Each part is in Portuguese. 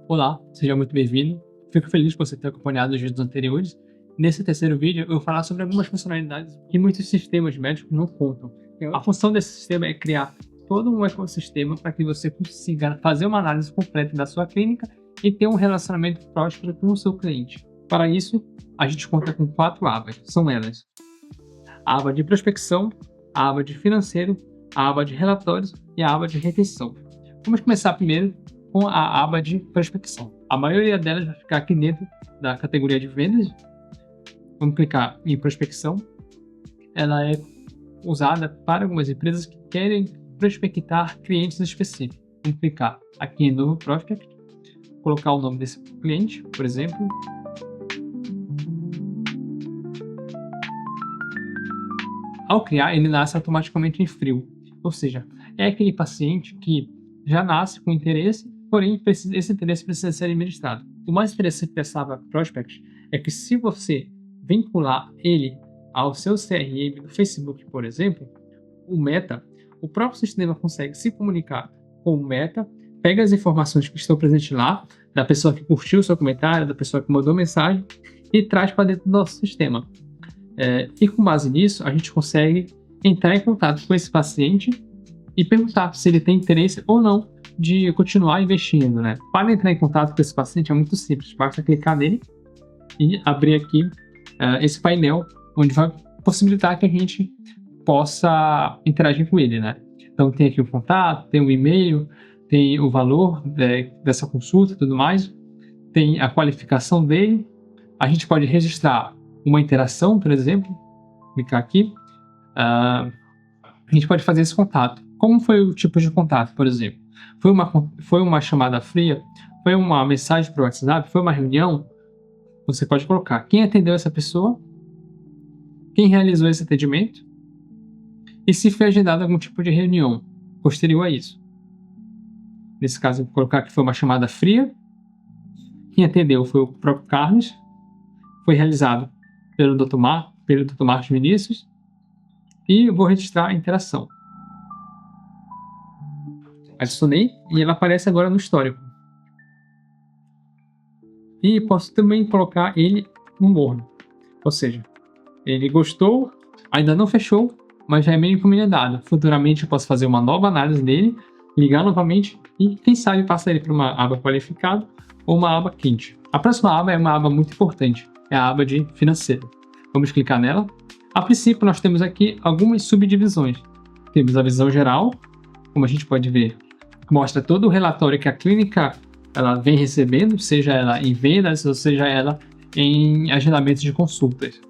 Olá, seja muito bem-vindo. Fico feliz por você ter acompanhado os vídeos anteriores. Nesse terceiro vídeo, eu vou falar sobre algumas funcionalidades que muitos sistemas médicos não contam. A função desse sistema é criar todo um ecossistema para que você consiga fazer uma análise completa da sua clínica e ter um relacionamento próspero com o seu cliente. Para isso, a gente conta com 4 abas. São elas: a aba de prospecção, a aba de financeiro, a aba de relatórios e a aba de retenção. Vamos começar primeiro com a aba de prospecção. A maioria delas vai ficar aqui dentro da categoria de vendas. Vamos clicar em prospecção. Ela é usada para algumas empresas que querem prospectar clientes específicos. Vamos clicar aqui em novo prospect, colocar o nome desse cliente, por exemplo. Ao criar, ele nasce automaticamente em frio, ou seja, é aquele paciente que já nasce com interesse, porém esse interesse precisa ser administrado. O mais interessante dessa aba Prospect é que, se você vincular ele ao seu CRM do Facebook, por exemplo, o próprio sistema consegue se comunicar com o Meta, pega as informações que estão presentes lá, da pessoa que curtiu o seu comentário, da pessoa que mandou mensagem, e traz para dentro do nosso sistema. E com base nisso, a gente consegue entrar em contato com esse paciente e perguntar se ele tem interesse ou não de continuar investindo, né? Para entrar em contato com esse paciente é muito simples, basta clicar nele e abrir aqui esse painel, onde vai possibilitar que a gente possa interagir com ele, né? Então tem aqui o contato, tem o e-mail, tem o valor dessa consulta e tudo mais, tem a qualificação dele. A gente pode registrar uma interação, por exemplo, clicar aqui, a gente pode fazer esse contato. Como foi o tipo de contato, por exemplo? Foi uma chamada fria? Foi uma mensagem para o WhatsApp? Foi uma reunião? Você pode colocar quem atendeu essa pessoa, quem realizou esse atendimento e se foi agendado algum tipo de reunião posterior a isso. Nesse caso, eu vou colocar que foi uma chamada fria, quem atendeu foi o próprio Carlos, foi realizado pelo Dr. Marcos Vinícius, e eu vou registrar a interação. Adicionei e ela aparece agora no histórico. E posso também colocar ele no morno, ou seja, ele gostou, ainda não fechou, mas já é meio encomendado. Futuramente eu posso fazer uma nova análise dele, ligar novamente e, quem sabe, passar ele para uma aba qualificado ou uma aba quente. A próxima aba é uma aba muito importante, é a aba de financeiro. Vamos clicar nela. A princípio, nós temos aqui algumas subdivisões. Temos a visão geral, como a gente pode ver, mostra todo o relatório que a clínica ela vem recebendo, seja ela em vendas ou seja ela em agendamentos de consultas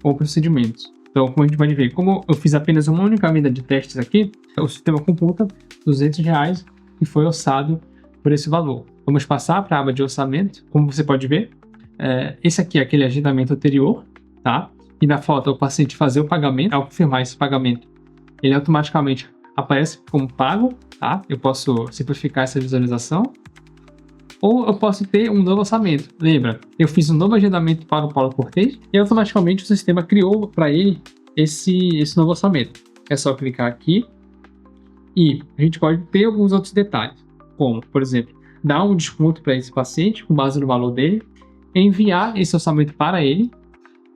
ou procedimentos. Então, como a gente pode ver, como eu fiz apenas uma única venda de testes aqui, o sistema computa R$200 e foi orçado por esse valor. Vamos passar para a aba de orçamento. Como você pode ver, esse aqui é aquele agendamento anterior, tá? E na falta o paciente fazer o pagamento. Ao confirmar esse pagamento, ele automaticamente aparece como pago, tá? Eu posso simplificar essa visualização, ou eu posso ter um novo orçamento. Lembra, eu fiz um novo agendamento para o Paulo Cortez e automaticamente o sistema criou para ele esse novo orçamento. É só clicar aqui e a gente pode ter alguns outros detalhes, como, por exemplo, dar um desconto para esse paciente com base no valor dele, enviar esse orçamento para ele,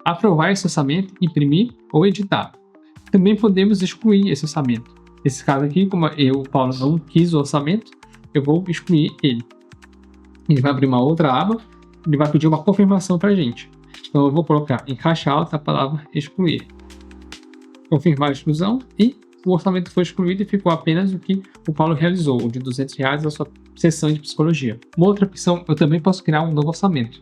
aprovar esse orçamento, imprimir ou editar. Também podemos excluir esse orçamento. Nesse caso aqui, como eu, Paulo, não quis o orçamento, eu vou excluir ele. Ele vai abrir uma outra aba, ele vai pedir uma confirmação para a gente. Então eu vou colocar em caixa alta a palavra excluir. Confirmar a exclusão e o orçamento foi excluído e ficou apenas o que o Paulo realizou, o de R$200 da sua sessão de psicologia. Uma outra opção, eu também posso criar um novo orçamento.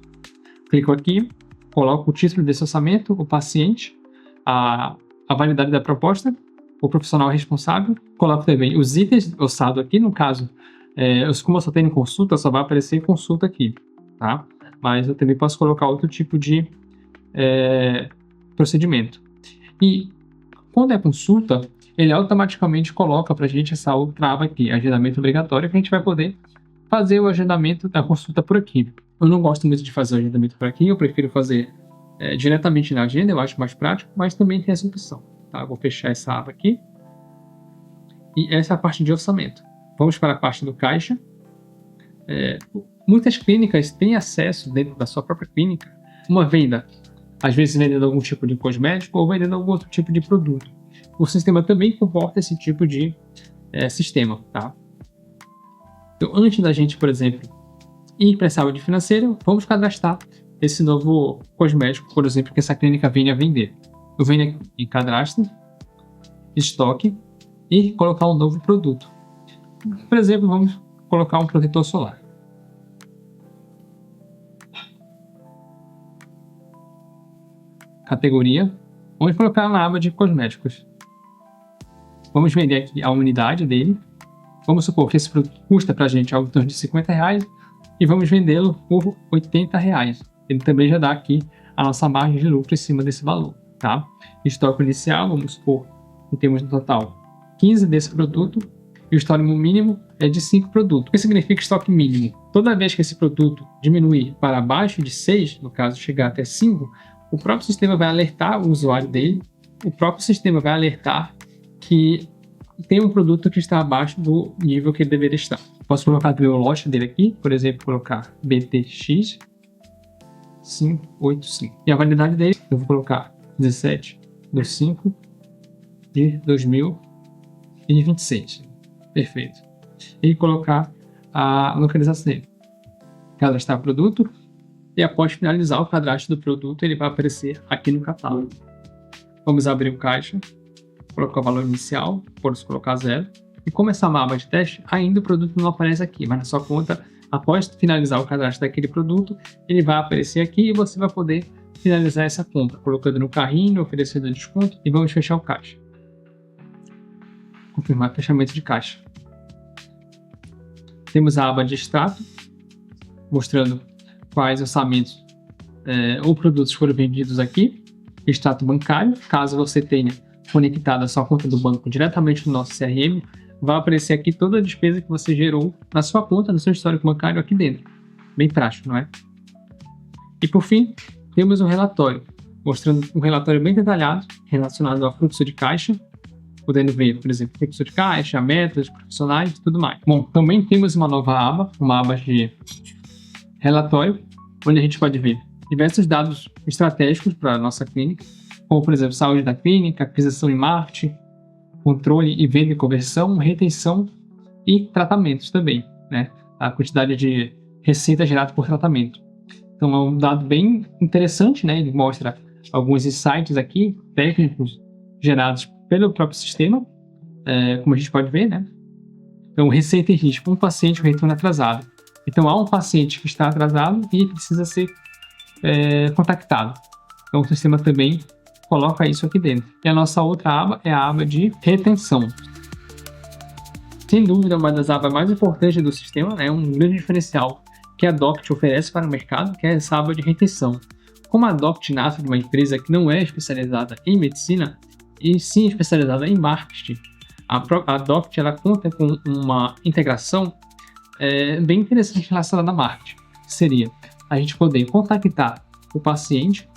Clico aqui, coloco o título desse orçamento, o paciente, a validade da proposta, o profissional responsável, coloco também os itens orçados aqui, no caso, como eu só tenho consulta, só vai aparecer consulta aqui, tá? Mas eu também posso colocar outro tipo de procedimento. E quando é consulta, ele automaticamente coloca para a gente essa outra aba aqui, agendamento obrigatório, que a gente vai poder fazer o agendamento da consulta por aqui. Eu não gosto muito de fazer o agendamento por aqui, eu prefiro fazer diretamente na agenda, eu acho mais prático, mas também tem essa opção. Tá? Eu vou fechar essa aba aqui. E essa é a parte de orçamento. Vamos para a parte do caixa. Muitas clínicas têm acesso dentro da sua própria clínica uma venda, às vezes vendendo algum tipo de cosmético ou vendendo algum outro tipo de produto. O sistema também comporta esse tipo de sistema, tá? Então, antes da gente, por exemplo, ir para essa área financeira, vamos cadastrar esse novo cosmético, por exemplo, que essa clínica venha a vender. Eu venho aqui em cadastro, estoque e colocar um novo produto. Por exemplo, vamos colocar um protetor solar. Categoria, vamos colocar na aba de cosméticos. Vamos vender aqui a unidade dele. Vamos supor que esse produto custa para a gente algo em torno de R$50 e vamos vendê-lo por R$80. Ele também já dá aqui a nossa margem de lucro em cima desse valor, tá? Estoque inicial, vamos supor que temos no total 15 desse produto e o estoque mínimo é de 5 produtos. O que significa estoque mínimo? Toda vez que esse produto diminuir para abaixo de 6, no caso chegar até 5, o próprio sistema vai alertar o usuário dele, o próprio sistema vai alertar que tem um produto que está abaixo do nível que ele deveria estar. Posso colocar também o lote dele aqui, por exemplo, colocar BTX 585. E a validade dele, eu vou colocar 17/5/2026. Perfeito. E colocar a localização dele. Cadastrar produto. E após finalizar o cadastro do produto, ele vai aparecer aqui no catálogo. Vamos abrir o caixa, colocar o valor inicial, vamos colocar 0. E como essa é uma aba de teste, ainda o produto não aparece aqui, mas na sua conta, após finalizar o cadastro daquele produto, ele vai aparecer aqui e você vai poder finalizar essa compra, colocando no carrinho, oferecendo desconto e vamos fechar o caixa. Confirmar fechamento de caixa. Temos a aba de extrato, mostrando quais orçamentos ou produtos foram vendidos aqui. Extrato bancário, caso você tenha conectado a sua conta do banco diretamente no nosso CRM, vai aparecer aqui toda a despesa que você gerou na sua conta, no seu histórico bancário aqui dentro. Bem prático, não é? E por fim, temos um relatório, mostrando um relatório bem detalhado relacionado ao fluxo de caixa, podendo ver, por exemplo, fluxo de caixa, metas profissionais e tudo mais. Bom, também temos uma nova aba, uma aba de relatório, onde a gente pode ver diversos dados estratégicos para a nossa clínica, como, por exemplo, saúde da clínica, aquisição e marketing, controle e venda e conversão, retenção e tratamentos também, né? A quantidade de receita gerada por tratamento. Então, é um dado bem interessante, né? Ele mostra alguns insights aqui, técnicos, gerados pelo próprio sistema, como a gente pode ver, né? Então, receita e risco, um paciente com retorno atrasado. Então, há um paciente que está atrasado e precisa ser contactado. Então, o sistema também coloca isso aqui dentro. E a nossa outra aba é a aba de retenção. Sem dúvida, uma das abas mais importantes do sistema, né, um grande diferencial que a Doct oferece para o mercado, que é essa aba de retenção. Como a Doct nasce de uma empresa que não é especializada em medicina, e sim especializada em marketing, a Doct ela conta com uma integração bem interessante relacionada a marketing. Seria a gente poder contactar o paciente,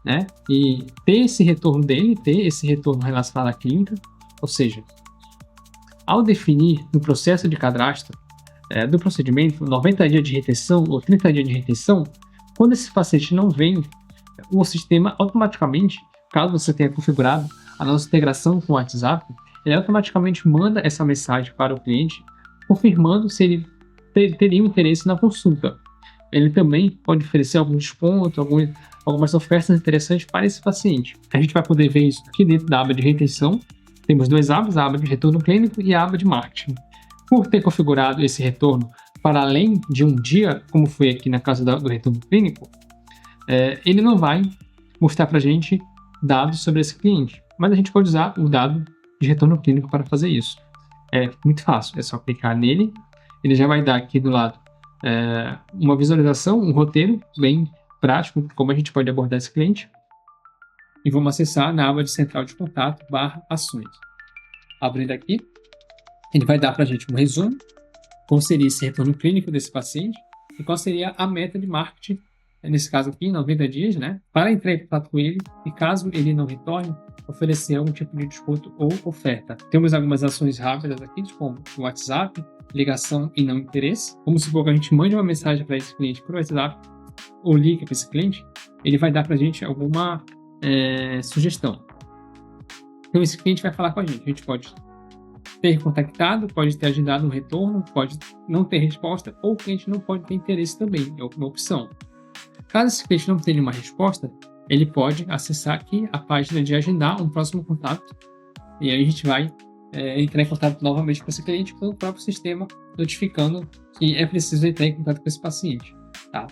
né, e ter esse retorno dele, ter esse retorno relacionado à clínica, ou seja, ao definir no processo de cadastro do procedimento 90 dias de retenção ou 30 dias de retenção, quando esse paciente não vem, o sistema automaticamente, caso você tenha configurado a nossa integração com o WhatsApp, ele automaticamente manda essa mensagem para o cliente, confirmando se ele teria um interesse na consulta. Ele também pode oferecer algum desconto, algumas ofertas interessantes para esse paciente. A gente vai poder ver isso aqui dentro da aba de retenção. Temos duas abas, a aba de retorno clínico e a aba de marketing. Por ter configurado esse retorno para além de um dia, como foi aqui na casa do retorno clínico, ele não vai mostrar para a gente dados sobre esse cliente, mas a gente pode usar o dado de retorno clínico para fazer isso. É muito fácil, é só clicar nele, ele já vai dar aqui do lado uma visualização, um roteiro bem prático, como a gente pode abordar esse cliente. E vamos acessar na aba de central de contato /ações. Abrindo aqui, ele vai dar para a gente um resumo, qual seria esse retorno clínico desse paciente e qual seria a meta de marketing, nesse caso aqui, 90 dias, né, para entrar em contato com ele e caso ele não retorne, oferecer algum tipo de desconto ou oferta. Temos algumas ações rápidas aqui, como o WhatsApp ligação e não interesse. Vamos supor que a gente mande uma mensagem para esse cliente por WhatsApp ou liga para esse cliente, ele vai dar para a gente alguma sugestão. Então esse cliente vai falar com a gente pode ter contactado, pode ter agendado um retorno, pode não ter resposta, ou o cliente não pode ter interesse também, é uma opção. Caso esse cliente não tenha uma resposta, ele pode acessar aqui a página de agendar um próximo contato, e aí a gente vai entrar em contato novamente com esse cliente com o próprio sistema notificando que é preciso entrar em contato com esse paciente. Tá?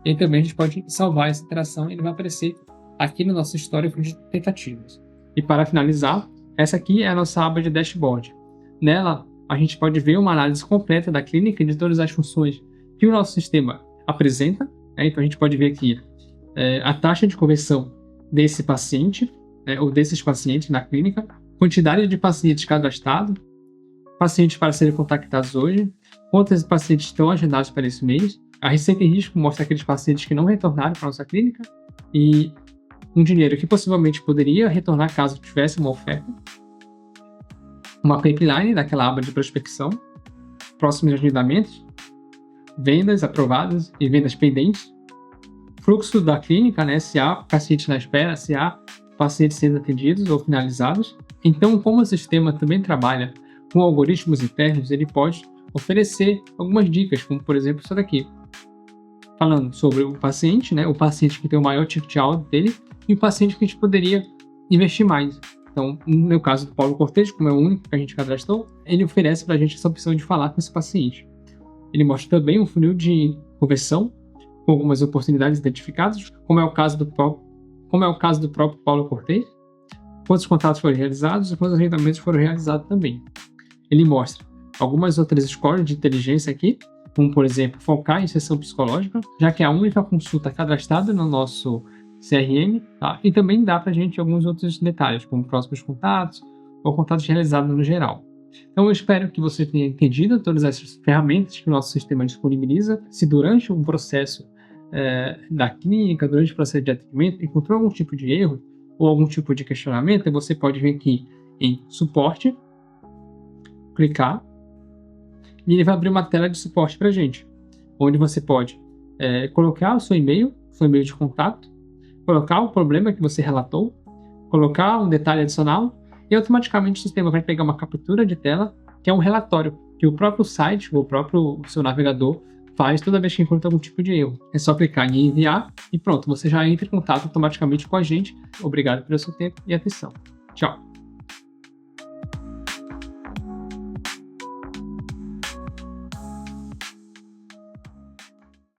E aí também a gente pode salvar essa interação e ele vai aparecer aqui no nosso histórico de tentativas. E para finalizar, essa aqui é a nossa aba de dashboard. Nela, a gente pode ver uma análise completa da clínica e de todas as funções que o nosso sistema apresenta. Então a gente pode ver aqui a taxa de conversão desse paciente, ou desses pacientes na clínica, quantidade de pacientes cadastrados, pacientes para serem contactados hoje, quantos pacientes estão agendados para esse mês, a receita e risco mostra aqueles pacientes que não retornaram para a nossa clínica e um dinheiro que possivelmente poderia retornar caso tivesse uma oferta, uma pipeline daquela aba de prospecção, próximos agendamentos, vendas aprovadas e vendas pendentes, fluxo da clínica, né, se há pacientes na espera, se há pacientes sendo atendidos ou finalizados. Então, como o sistema também trabalha com algoritmos internos, ele pode oferecer algumas dicas, como por exemplo isso daqui, falando sobre o paciente, né, o paciente que tem o maior ticket alto dele e o paciente que a gente poderia investir mais. Então, no meu caso do Paulo Cortez, como é o único que a gente cadastrou, ele oferece para a gente essa opção de falar com esse paciente. Ele mostra também um funil de conversão com algumas oportunidades identificadas, como é o caso do próprio Paulo Cortez, quantos contatos foram realizados e quantos agendamentos foram realizados também. Ele mostra algumas outras scores de inteligência aqui, como por exemplo, focar em sessão psicológica, já que é a única consulta cadastrada no nosso CRM, tá? E também dá para a gente alguns outros detalhes, como próximos contatos ou contatos realizados no geral. Então eu espero que você tenha entendido todas essas ferramentas que o nosso sistema disponibiliza. Se durante um processo da clínica, durante o processo de atendimento, encontrou algum tipo de erro ou algum tipo de questionamento, você pode vir aqui em suporte, clicar, e ele vai abrir uma tela de suporte para a gente, onde você pode colocar o seu e-mail de contato, colocar o problema que você relatou, colocar um detalhe adicional e automaticamente o sistema vai pegar uma captura de tela, que é um relatório que o próprio site ou o próprio seu navegador faz toda vez que encontra algum tipo de erro. É só clicar em enviar e pronto, você já entra em contato automaticamente com a gente. Obrigado pelo seu tempo e atenção. Tchau!